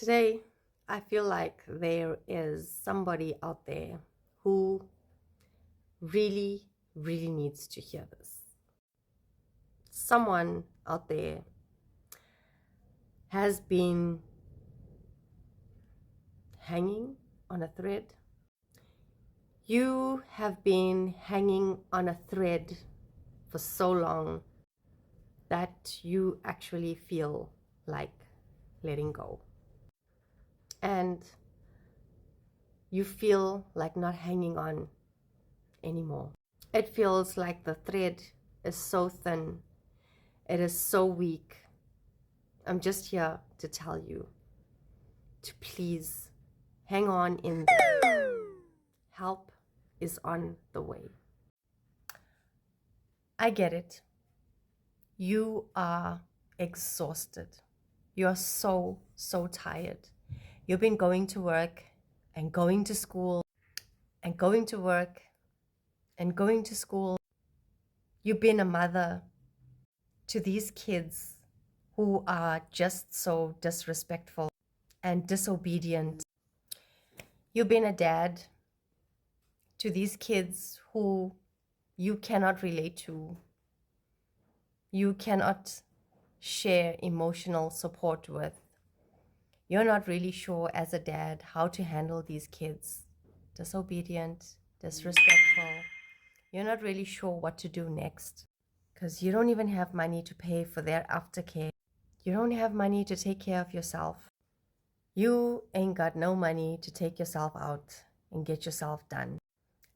Today, I feel like there is somebody out there who really, really needs to hear this. Someone out there has been hanging on a thread. You have been hanging on a thread for so long that you actually feel like letting go. And you feel like not hanging on anymore. It feels like the thread is so thin, it is so weak. I'm just here to tell you to please hang on in there. Help is on the way. I get it. You are exhausted. You are so tired. You've been going to work and going to school and going to work and going to school. You've been a mother to these kids who are just so disrespectful and disobedient. You've been a dad to these kids who you cannot relate to. You cannot share emotional support with. You're not really sure as a dad how to handle these kids. Disobedient, disrespectful. You're not really sure what to do next because you don't even have money to pay for their aftercare. You don't have money to take care of yourself. You ain't got no money to take yourself out and get yourself done.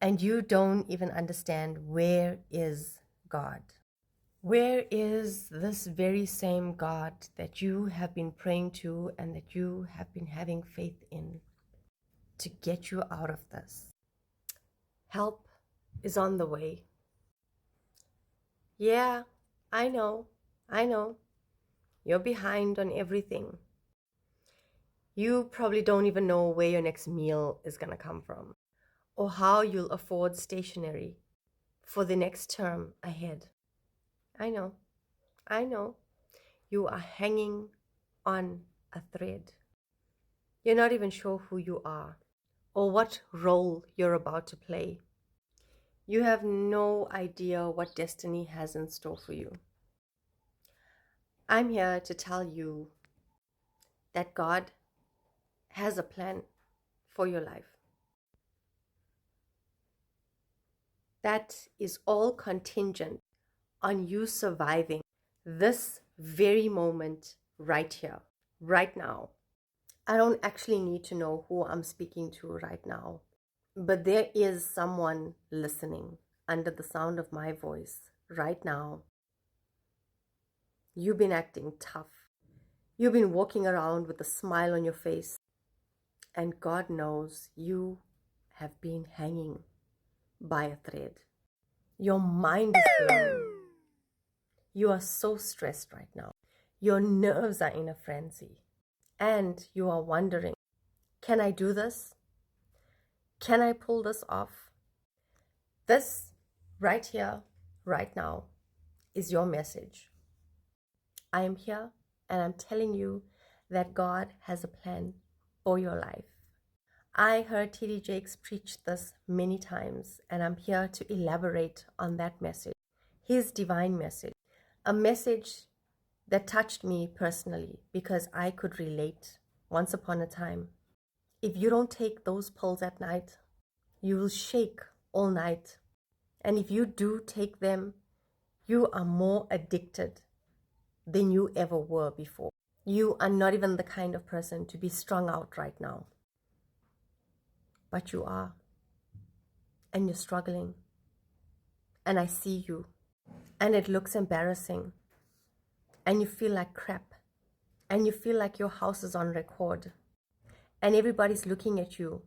And you don't even understand where is God. Where is this very same God that you have been praying to and that you have been having faith in to get you out of this? Help is on the way. Yeah, I know. You're behind on everything. You probably don't even know where your next meal is going to come from or how you'll afford stationery for the next term ahead. I know. You are hanging on a thread. You're not even sure who you are or what role you're about to play. You have no idea what destiny has in store for you. I'm here to tell you that God has a plan for your life. That is all contingent on you surviving this very moment right here, right now. I don't actually need to know who I'm speaking to right now, but there is someone listening under the sound of my voice right now. You've been acting tough. You've been walking around with a smile on your face, and God knows you have been hanging by a thread. Your mind is blown. You are so stressed right now. Your nerves are in a frenzy. And you are wondering, can I do this? Can I pull this off? This right here, right now, is your message. I am here and I'm telling you that God has a plan for your life. I heard T.D. Jakes preach this many times, and I'm here to elaborate on that message, his divine message, a message that touched me personally because I could relate once upon a time. If you don't take those pills at night, you will shake all night. And if you do take them, you are more addicted than you ever were before. You are not even the kind of person to be strung out right now. But you are. And you're struggling. And I see you. And it looks embarrassing. And you feel like crap. And you feel like your house is on record. And everybody's looking at you.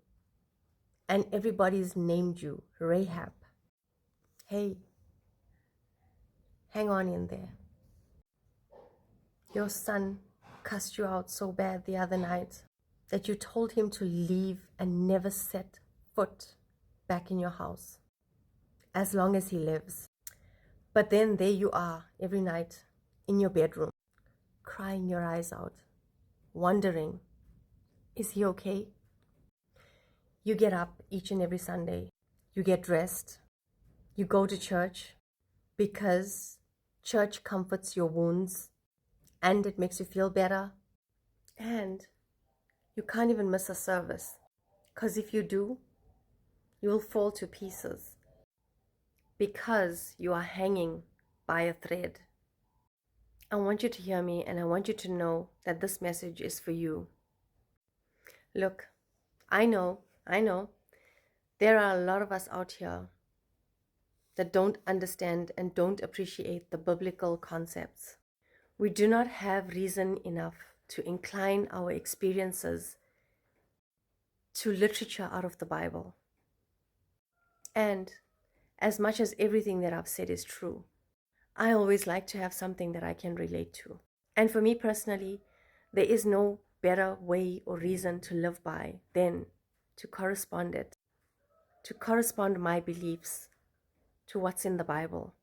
And everybody's named you Rahab. Hey, hang on in there. Your son cussed you out so bad the other night that you told him to leave and never set foot back in your house as long as he lives. But then there you are every night in your bedroom, crying your eyes out, wondering Is he okay? You get up each and every Sunday. You get dressed. You go to church because church comforts your wounds and it makes you feel better. And you can't even miss a service, because if you do, you'll fall to pieces because you are hanging by a thread. I want you to hear me, and I want you to know that this message is for you. Look, I know, there are a lot of us out here that don't understand and don't appreciate the biblical concepts. We do not have reason enough to incline our experiences to literature out of the Bible. And as much as everything that I've said is true, I always like to have something that I can relate to. And for me personally, there is no better way or reason to live by than to correspond my beliefs to what's in the Bible.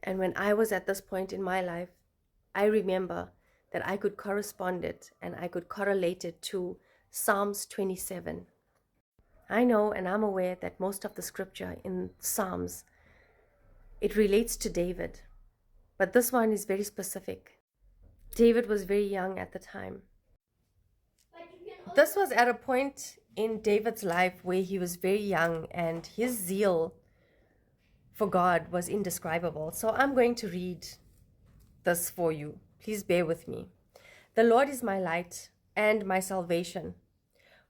And when I was at this point in my life, I remember that I could correspond it and I could correlate it to Psalms 27. I know and I'm aware that most of the scripture in Psalms, it relates to David, but this one is very specific. David was very young at the time. This was at a point in David's life where he was very young and his zeal for God was indescribable. So I'm going to read this for you. Please bear with me. The Lord is my light and my salvation.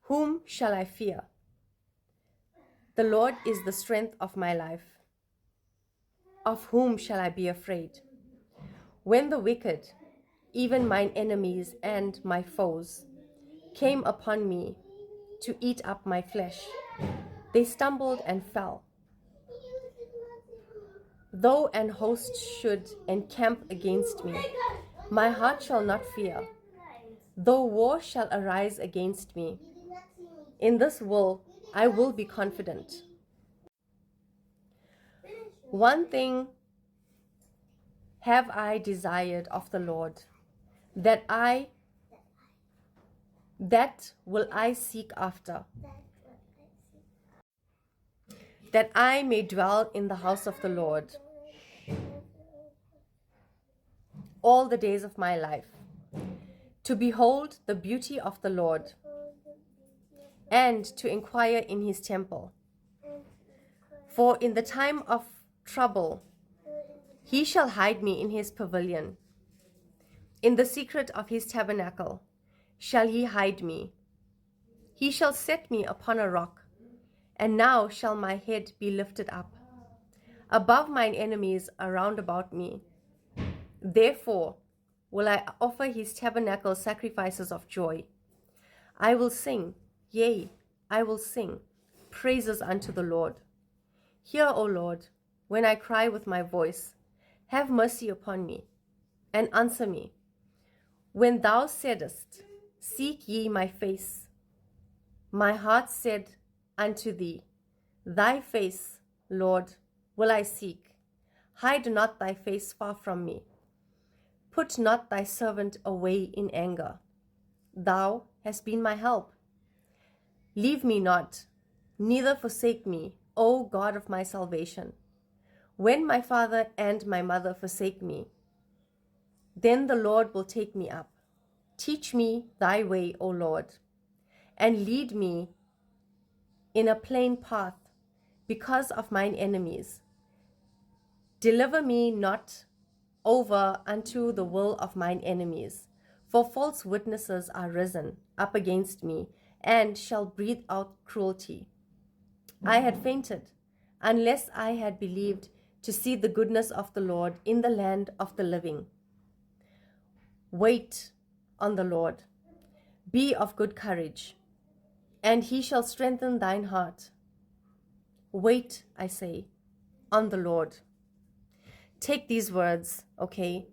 Whom shall I fear? The Lord is the strength of my life. Of whom shall I be afraid? When the wicked, even mine enemies and my foes, came upon me to eat up my flesh, they stumbled and fell. Though an host should encamp against me, my heart shall not fear. Though war shall arise against me, in this I will be confident. One thing have I desired of the Lord, that will I seek after, that I may dwell in the house of the Lord all the days of my life, to behold the beauty of the Lord, and to inquire in his temple. For in the time of trouble he shall hide me in his pavilion. In the secret of his tabernacle shall he hide me. He shall set me upon a rock, and now shall my head be lifted up above mine enemies around about me. Therefore will I offer his tabernacle sacrifices of joy. I will sing, yea, I will sing praises unto the Lord. Hear, O Lord, when I cry with my voice. Have mercy upon me, and answer me. When thou saidest, seek ye my face, my heart said unto thee, thy face, Lord, will I seek. Hide not thy face far from me. Put not thy servant away in anger. Thou hast been my help. Leave me not, neither forsake me, O God of my salvation. When my father and my mother forsake me, then the Lord will take me up. Teach me thy way, O Lord, and lead me in a plain path because of mine enemies. Deliver me not over unto the will of mine enemies, for false witnesses are risen up against me, and shall breathe out cruelty. I had fainted, unless I had believed to see the goodness of the Lord in the land of the living. Wait on the Lord, be of good courage, and he shall strengthen thine heart. Wait, I say, on the Lord. Take these words, okay?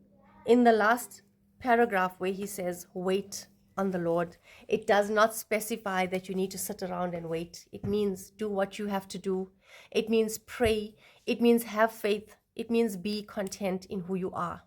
In the last paragraph where he says, wait on the Lord, it does not specify that you need to sit around and wait. It means do what you have to do. It means pray. It means have faith. It means be content in who you are.